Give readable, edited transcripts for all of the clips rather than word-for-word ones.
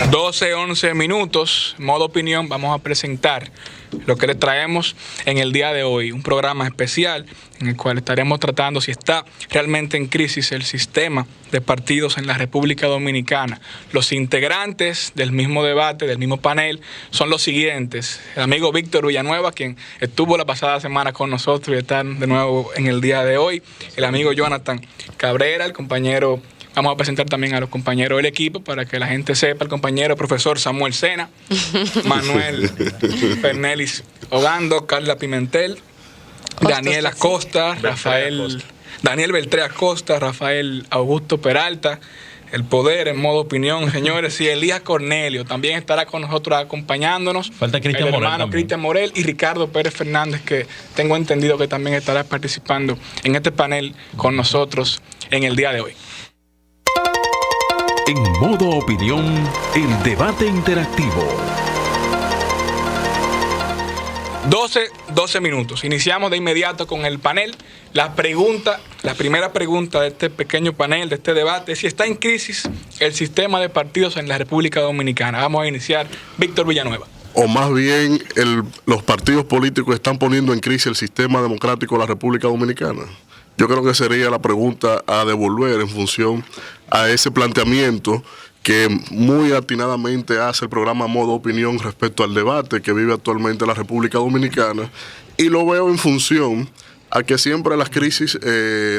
12-11 minutos, modo opinión. Vamos a presentar lo que les traemos en el día de hoy. Un programa especial en el cual estaremos tratando si está realmente en crisis el sistema de partidos en la República Dominicana. Los integrantes del mismo debate, del mismo panel, son los siguientes. El amigo Víctor Villanueva, quien estuvo la pasada semana con nosotros y está de nuevo en el día de hoy. El amigo Jonathan Cabrera, el compañero. Vamos a presentar también a los compañeros del equipo para que la gente sepa. El compañero profesor Samuel Sena, Manuel Fernelis Ogando, Carla Pimentel, Daniel Acosta, Daniel Beltré Acosta, Rafael Augusto Peralta, El Poder en modo opinión, señores, y Elías Cornelio también estará con nosotros acompañándonos. Falta Cristian Morel, hermano Cristian Morel y Ricardo Pérez Fernández, que tengo entendido que también estará participando en este panel con nosotros en el día de hoy. En modo opinión, el debate interactivo. 12 minutos. Iniciamos de inmediato con el panel. La primera pregunta de este pequeño panel, de este debate, es si está en crisis el sistema de partidos en la República Dominicana. Vamos a iniciar. Víctor Villanueva. O más bien, los partidos políticos están poniendo en crisis el sistema democrático de la República Dominicana. Yo creo que sería la pregunta a devolver en función a ese planteamiento que muy atinadamente hace el programa Modo Opinión respecto al debate que vive actualmente la República Dominicana, y lo veo en función a que siempre las crisis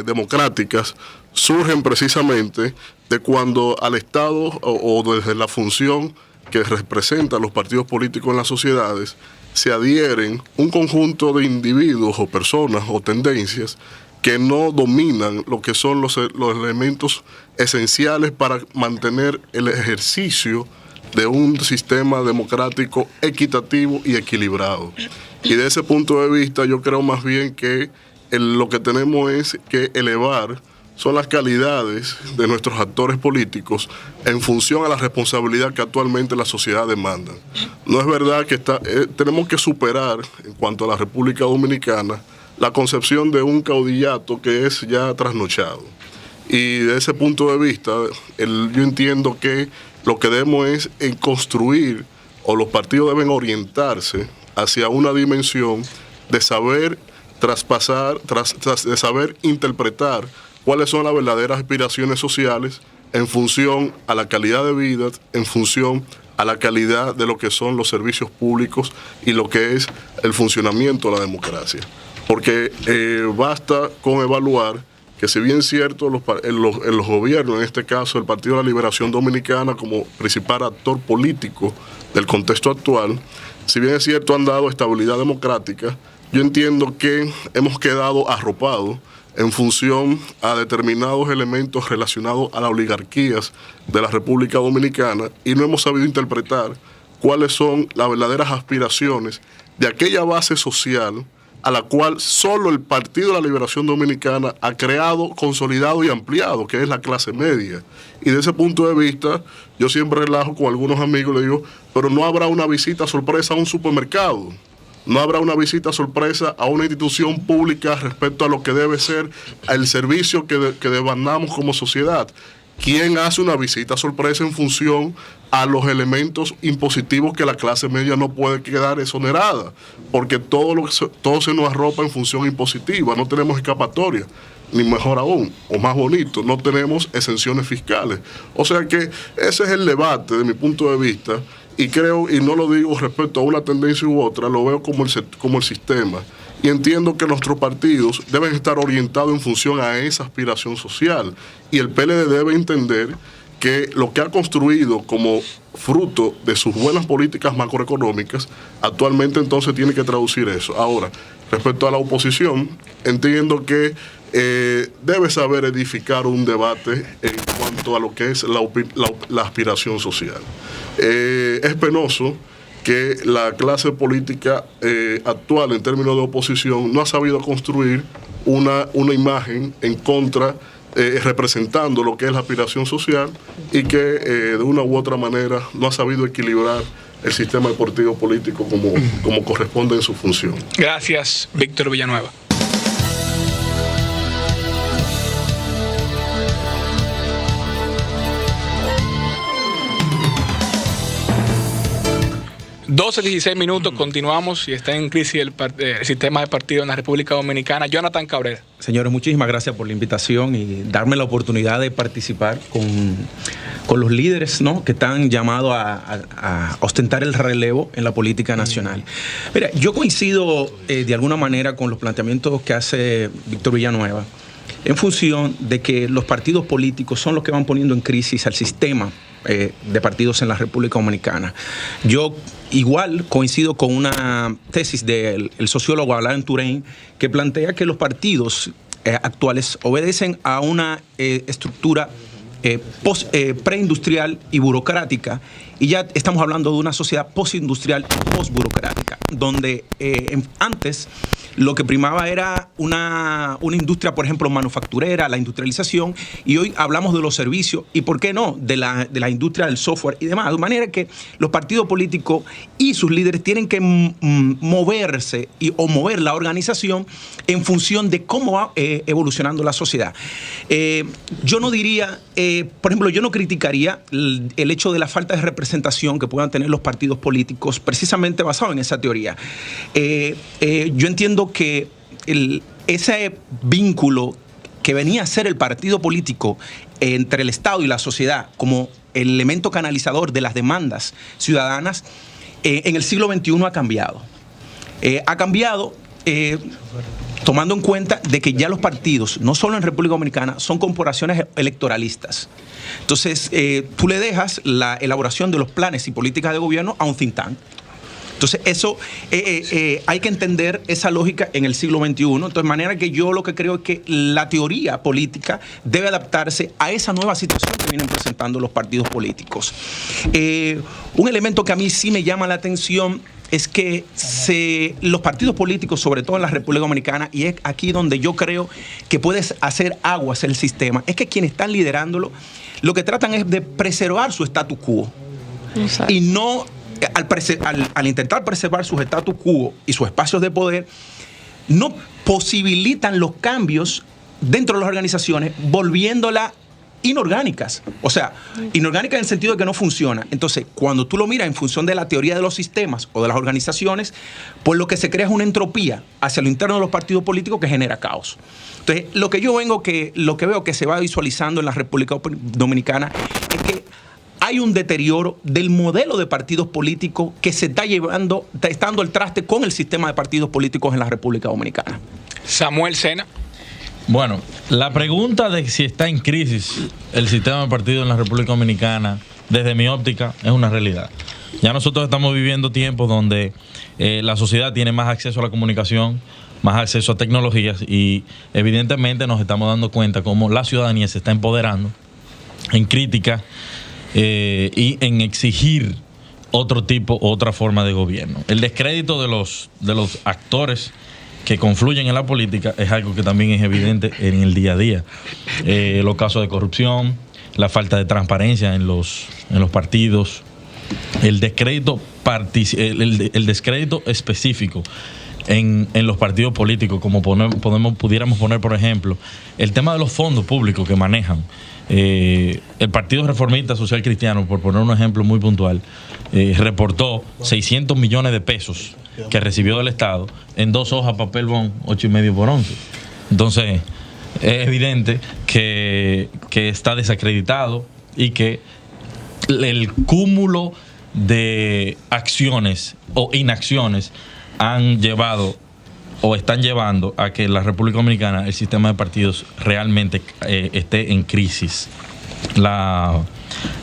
democráticas surgen precisamente de cuando al Estado o desde la función que representan los partidos políticos en las sociedades se adhieren un conjunto de individuos o personas o tendencias que no dominan lo que son los elementos esenciales para mantener el ejercicio de un sistema democrático equitativo y equilibrado. Y de ese punto de vista yo creo más bien que lo que tenemos es que elevar son las calidades de nuestros actores políticos en función a la responsabilidad que actualmente la sociedad demanda. No es verdad que tenemos que superar, en cuanto a la República Dominicana, la concepción de un caudillato que es ya trasnochado. Y de ese punto de vista, yo entiendo que lo que debemos es construir, o los partidos deben orientarse hacia una dimensión de saber traspasar, de saber interpretar cuáles son las verdaderas aspiraciones sociales en función a la calidad de vida, en función a la calidad de lo que son los servicios públicos y lo que es el funcionamiento de la democracia. Porque basta con evaluar que, si bien es cierto, en los gobiernos, en este caso el Partido de la Liberación Dominicana como principal actor político del contexto actual, si bien es cierto han dado estabilidad democrática, yo entiendo que hemos quedado arropados en función a determinados elementos relacionados a las oligarquías de la República Dominicana y no hemos sabido interpretar cuáles son las verdaderas aspiraciones de aquella base social a la cual solo el Partido de la Liberación Dominicana ha creado, consolidado y ampliado, que es la clase media. Y de ese punto de vista, yo siempre relajo con algunos amigos, le digo, pero no habrá una visita sorpresa a un supermercado, no habrá una visita sorpresa a una institución pública respecto a lo que debe ser el servicio que demandamos como sociedad. ¿Quién hace una visita sorpresa en función a los elementos impositivos que la clase media no puede quedar exonerada? Porque todo se nos arropa en función impositiva, no tenemos escapatoria, ni mejor aún, o más bonito, no tenemos exenciones fiscales. O sea que ese es el debate de mi punto de vista, y creo, y no lo digo respecto a una tendencia u otra, lo veo como el sistema. Y entiendo que nuestros partidos deben estar orientados en función a esa aspiración social. Y el PLD debe entender que lo que ha construido como fruto de sus buenas políticas macroeconómicas, actualmente entonces tiene que traducir eso. Ahora, respecto a la oposición, entiendo que debe saber edificar un debate en cuanto a lo que es la aspiración social. Es penoso que la clase política actual en términos de oposición no ha sabido construir una imagen en contra, representando lo que es la aspiración social, y que de una u otra manera no ha sabido equilibrar el sistema deportivo político como corresponde en su función. Gracias, Víctor Villanueva. 12:16 minutos, continuamos y está en crisis el sistema de partido en la República Dominicana. Jonathan Cabrera. Señores, muchísimas gracias por la invitación y darme la oportunidad de participar con los líderes, ¿no?, que están llamados a ostentar el relevo en la política nacional. Mira, yo coincido de alguna manera con los planteamientos que hace Víctor Villanueva en función de que los partidos políticos son los que van poniendo en crisis al sistema de partidos en la República Dominicana. Yo igual coincido con una tesis del sociólogo Alain Touraine que plantea que los partidos actuales obedecen a una estructura preindustrial y burocrática, y ya estamos hablando de una sociedad postindustrial y postburocrática, donde antes lo que primaba era una industria, por ejemplo, manufacturera, la industrialización, y hoy hablamos de los servicios y, ¿por qué no?, de la industria del software y demás. De manera que los partidos políticos y sus líderes tienen que moverse o mover la organización en función de cómo va evolucionando la sociedad. Yo no diría, por ejemplo, yo no criticaría el hecho de la falta de representación que puedan tener los partidos políticos, precisamente basado en esa teoría. Yo entiendo que ese vínculo que venía a ser el partido político entre el Estado y la sociedad como el elemento canalizador de las demandas ciudadanas, en el siglo XXI ha cambiado. Ha cambiado tomando en cuenta de que ya los partidos, no solo en República Dominicana, son corporaciones electoralistas. Entonces, tú le dejas la elaboración de los planes y políticas de gobierno a un think tank. Entonces, eso hay que entender esa lógica en el siglo XXI. Entonces, de manera que yo lo que creo es que la teoría política debe adaptarse a esa nueva situación que vienen presentando los partidos políticos. Un elemento que a mí sí me llama la atención es que los partidos políticos, sobre todo en la República Dominicana, y es aquí donde yo creo que puedes hacer aguas el sistema, es que quienes están liderándolo, lo que tratan es de preservar su status quo. Exacto. Y no, al intentar preservar sus status quo y sus espacios de poder, no posibilitan los cambios dentro de las organizaciones, volviéndola inorgánicas. O sea, inorgánicas en el sentido de que no funciona. Entonces, cuando tú lo miras en función de la teoría de los sistemas o de las organizaciones, pues lo que se crea es una entropía hacia lo interno de los partidos políticos que genera caos. Entonces, lo que veo que se va visualizando en la República Dominicana es que hay un deterioro del modelo de partidos políticos que se está dando el traste con el sistema de partidos políticos en la República Dominicana. Samuel Sena. Bueno, la pregunta de si está en crisis el sistema de partidos en la República Dominicana, desde mi óptica, es una realidad. Ya nosotros estamos viviendo tiempos donde la sociedad tiene más acceso a la comunicación, más acceso a tecnologías, y evidentemente nos estamos dando cuenta cómo la ciudadanía se está empoderando en crítica y en exigir otra forma de gobierno. El descrédito de los actores que confluyen en la política es algo que también es evidente en el día a día. Los casos de corrupción, la falta de transparencia en los partidos, el descrédito específico en los partidos políticos, como pudiéramos poner, por ejemplo, el tema de los fondos públicos que manejan. El Partido Reformista Social Cristiano, por poner un ejemplo muy puntual, reportó 600 millones de pesos que recibió del Estado en 2 hojas papel bond 8,5 por 11. Entonces, es evidente que está desacreditado y que el cúmulo de acciones o inacciones han llevado o están llevando a que en la República Dominicana el sistema de partidos realmente esté en crisis.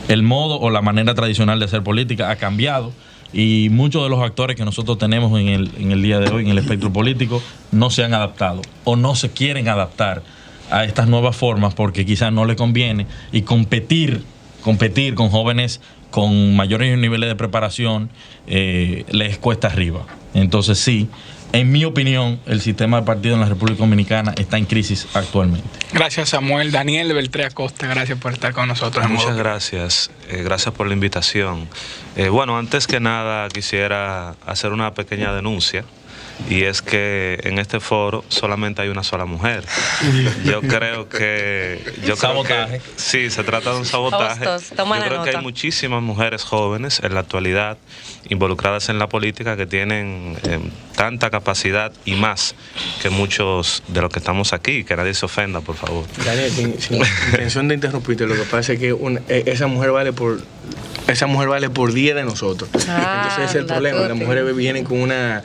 El modo o la manera tradicional de hacer política ha cambiado, y muchos de los actores que nosotros tenemos en el día de hoy en el espectro político no se han adaptado o no se quieren adaptar a estas nuevas formas porque quizás no les conviene, y competir con jóvenes con mayores niveles de preparación les cuesta arriba. Entonces sí, en mi opinión, el sistema de partidos en la República Dominicana está en crisis actualmente. Gracias, Samuel. Daniel Beltré Acosta, gracias por estar con nosotros. Muchas gracias. Gracias por la invitación. Bueno, antes que nada quisiera hacer una pequeña denuncia. y es que en este foro solamente hay una sola mujer. Yo creo que Sabotaje. Sí, se trata de un sabotaje. Hostos, toma Yo la creo que nota. hay muchísimas mujeres jóvenes en la actualidad involucradas en la política que tienen tanta capacidad y más que muchos de los que estamos aquí. Que nadie se ofenda, por favor. Daniel, sin intención de interrumpirte, lo que pasa es que esa mujer vale por 10 de nosotros. Entonces ese es el problema. Las mujeres vienen con una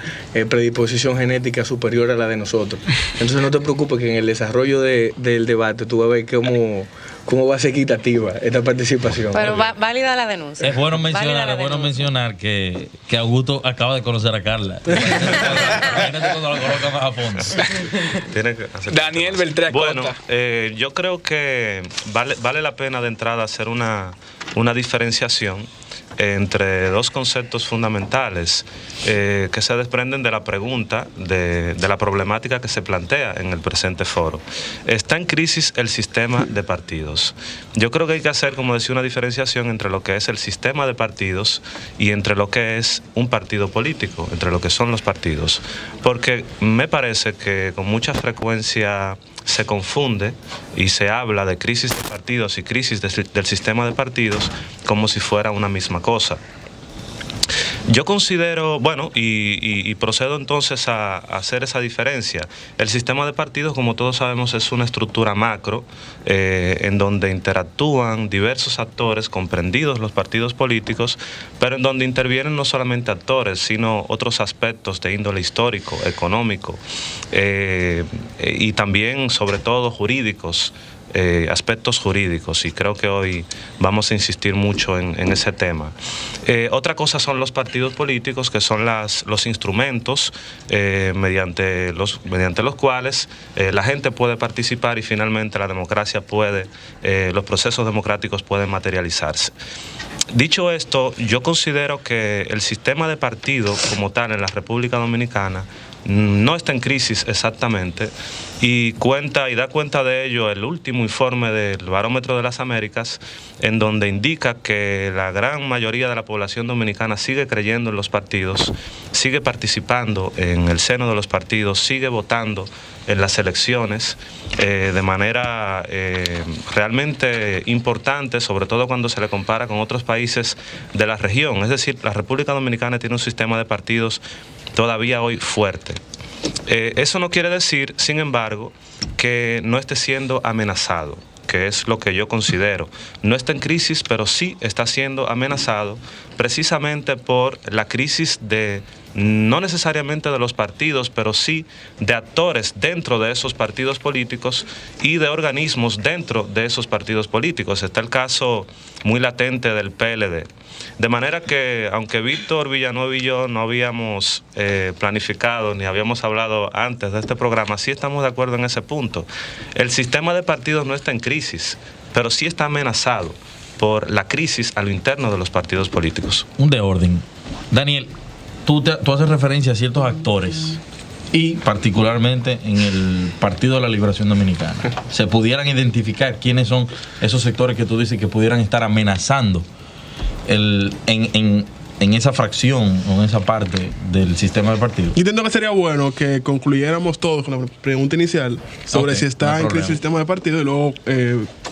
predisposición genética superior a la de nosotros. Entonces no te preocupes que en el desarrollo del debate tú vas a ver cómo va a ser equitativa esta participación. Pero válida la denuncia. Es bueno Válida la denuncia. mencionar que Augusto acaba de conocer a Carla. Imagínate cuando lo coloca más a fondo. Tiene que hacer Daniel Beltrán Bueno, Costa. yo creo que vale la pena de entrada hacer una diferenciación entre dos conceptos fundamentales que se desprenden de la pregunta, de la problemática que se plantea en el presente foro. Está en crisis el sistema de partidos. Yo creo que hay que hacer, como decía, una diferenciación entre lo que es el sistema de partidos y entre lo que es un partido político, entre lo que son los partidos. Porque me parece que con mucha frecuencia se confunde y se habla de crisis de partidos y crisis del sistema de partidos como si fuera una misma cosa. Yo considero, bueno, y procedo entonces a hacer esa diferencia. El sistema de partidos, como todos sabemos, es una estructura macro en donde interactúan diversos actores, comprendidos los partidos políticos, pero en donde intervienen no solamente actores, sino otros aspectos de índole histórico, económico y también, sobre todo, jurídicos. Aspectos jurídicos, y creo que hoy vamos a insistir mucho en ese tema. Otra cosa son los partidos políticos, que son los instrumentos mediante los cuales la gente puede participar y finalmente la democracia los procesos democráticos pueden materializarse. Dicho esto, yo considero que el sistema de partido como tal en la República Dominicana no está en crisis exactamente, y da cuenta de ello el último informe del Barómetro de las Américas, en donde indica que la gran mayoría de la población dominicana sigue creyendo en los partidos, sigue participando en el seno de los partidos, sigue votando en las elecciones de manera realmente importante, sobre todo cuando se le compara con otros países de la región. Es decir, la República Dominicana tiene un sistema de partidos todavía hoy fuerte. Eso no quiere decir, sin embargo, que no esté siendo amenazado, que es lo que yo considero. No está en crisis, pero sí está siendo amenazado precisamente por la crisis no necesariamente de los partidos, pero sí de actores dentro de esos partidos políticos y de organismos dentro de esos partidos políticos. Está el caso muy latente del PLD. De manera que, aunque Víctor Villanueva y yo no habíamos planificado ni habíamos hablado antes de este programa, sí estamos de acuerdo en ese punto. El sistema de partidos no está en crisis, pero sí está amenazado por la crisis a lo interno de los partidos políticos. Un de orden. Daniel, tú haces referencia a ciertos actores y particularmente en el Partido de la Liberación Dominicana. ¿Se pudieran identificar quiénes son esos sectores que tú dices que pudieran estar amenazando en esa fracción o en esa parte del sistema de partido? Entiendo que sería bueno que concluyéramos todos con la pregunta inicial sobre si está en crisis el sistema de partido y luego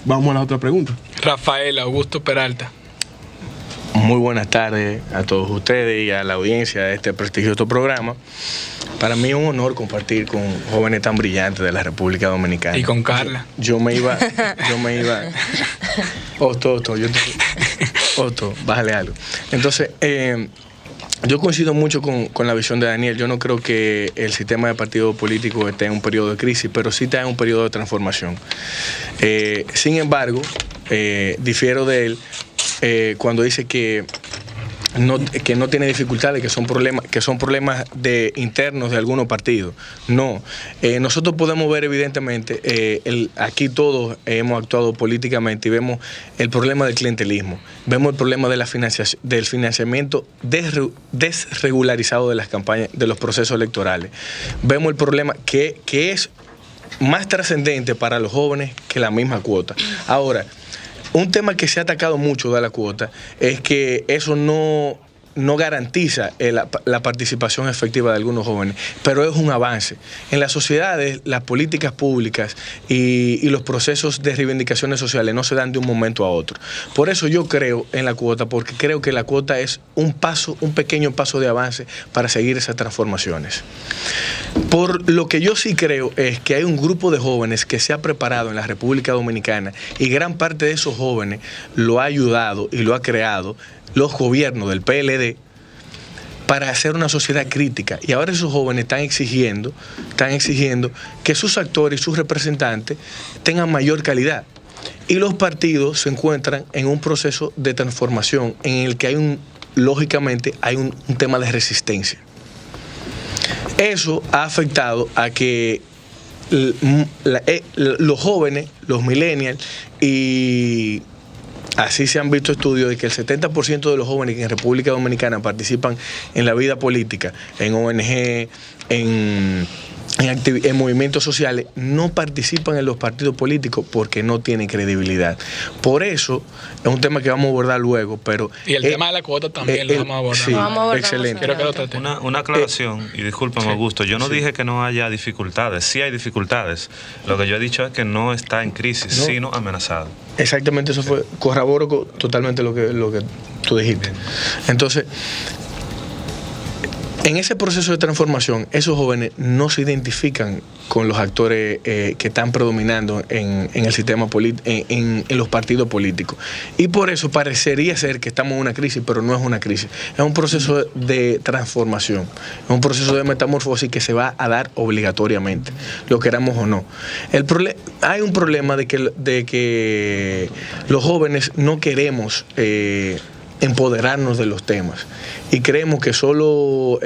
vamos a la otra pregunta. Rafael Augusto Peralta. Muy buenas tardes a todos ustedes y a la audiencia de este prestigioso programa. Para mí es un honor compartir con jóvenes tan brillantes de la República Dominicana. Y con Carla. Yo me iba. Otto, bájale algo. Entonces, yo coincido mucho con la visión de Daniel. Yo no creo que el sistema de partido político esté en un periodo de crisis, pero sí está en un periodo de transformación. Sin embargo, difiero de él cuando dice que no tiene dificultades, que son problemas internos de algunos partidos. No, nosotros podemos ver evidentemente, aquí todos hemos actuado políticamente y vemos el problema del clientelismo, vemos el problema de del financiamiento desregularizado de las campañas, de los procesos electorales, vemos el problema que es más trascendente para los jóvenes que la misma cuota. Ahora, un tema que se ha atacado mucho de la cuota es que eso no no garantiza la participación efectiva de algunos jóvenes, pero es un avance. En las sociedades, las políticas públicas y los procesos de reivindicaciones sociales no se dan de un momento a otro. Por eso yo creo en la cuota, porque creo que la cuota es un pequeño paso de avance para seguir esas transformaciones. Por lo que yo sí creo es que hay un grupo de jóvenes que se ha preparado en la República Dominicana y gran parte de esos jóvenes lo ha ayudado y lo ha creado los gobiernos del PLD para hacer una sociedad crítica. Y ahora esos jóvenes están exigiendo que sus actores y sus representantes tengan mayor calidad. Y los partidos se encuentran en un proceso de transformación en el que lógicamente hay un tema de resistencia. Eso ha afectado a que los jóvenes, los millennials, y así se han visto estudios de que el 70% de los jóvenes que en República Dominicana participan en la vida política, en ONG, en movimientos sociales, no participan en los partidos políticos porque no tienen credibilidad. Por eso, es un tema que vamos a abordar luego, pero... Y el tema de la cuota también lo vamos a abordar. Sí, vamos a abordar excelente. Quiero que lo trate. Una aclaración, y discúlpame, Augusto, yo no dije que no haya dificultades, sí hay dificultades. Lo que yo he dicho es que no está en crisis, sino amenazado. Exactamente, eso fue, corroboro totalmente lo que tú dijiste. Entonces, en ese proceso de transformación, esos jóvenes no se identifican con los actores que están predominando en el sistema en los partidos políticos. Y por eso parecería ser que estamos en una crisis, pero no es una crisis. Es un proceso de transformación, es un proceso de metamorfosis que se va a dar obligatoriamente, lo queramos o no. Hay un problema de que los jóvenes no queremos empoderarnos de los temas y creemos que solo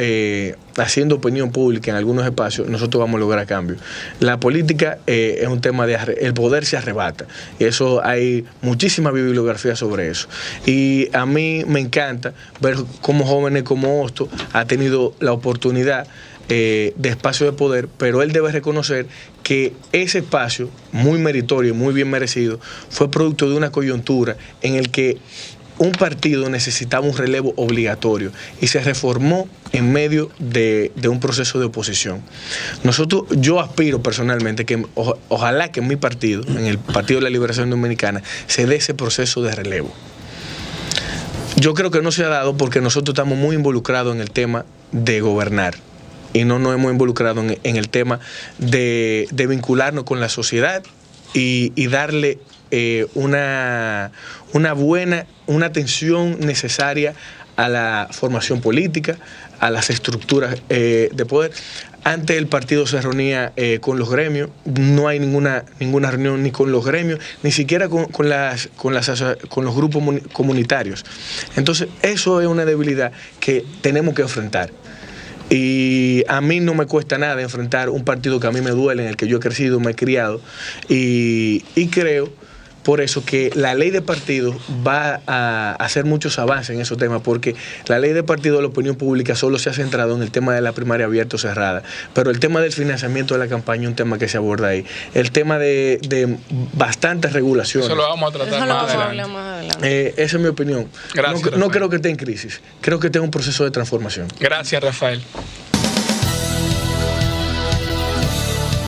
haciendo opinión pública en algunos espacios nosotros vamos a lograr cambio. La política es un tema el poder se arrebata, y eso hay muchísima bibliografía sobre eso, y a mí me encanta ver cómo jóvenes como Hosto ha tenido la oportunidad de espacio de poder, pero él debe reconocer que ese espacio muy meritorio y muy bien merecido fue producto de una coyuntura en el que un partido necesitaba un relevo obligatorio y se reformó en medio de un proceso de oposición. Yo aspiro personalmente que ojalá que en mi partido, en el Partido de la Liberación Dominicana, se dé ese proceso de relevo. Yo creo que no se ha dado porque nosotros estamos muy involucrados en el tema de gobernar y no nos hemos involucrado en el tema de vincularnos con la sociedad y darle una atención necesaria a la formación política, a las estructuras de poder. Antes el partido se reunía con los gremios, no hay ninguna reunión ni con los gremios, ni siquiera con los grupos comunitarios. Entonces, eso es una debilidad que tenemos que enfrentar. Y a mí no me cuesta nada enfrentar un partido que a mí me duele, en el que yo he crecido, me he criado, y creo por eso que la ley de partidos va a hacer muchos avances en esos temas, porque la ley de partidos de la opinión pública solo se ha centrado en el tema de la primaria abierta o cerrada, pero el tema del financiamiento de la campaña es un tema que se aborda ahí. El tema de bastantes regulaciones. Eso lo vamos a tratar más adelante. Esa es mi opinión. Gracias, no creo que esté en crisis, creo que esté en un proceso de transformación. Gracias, Rafael.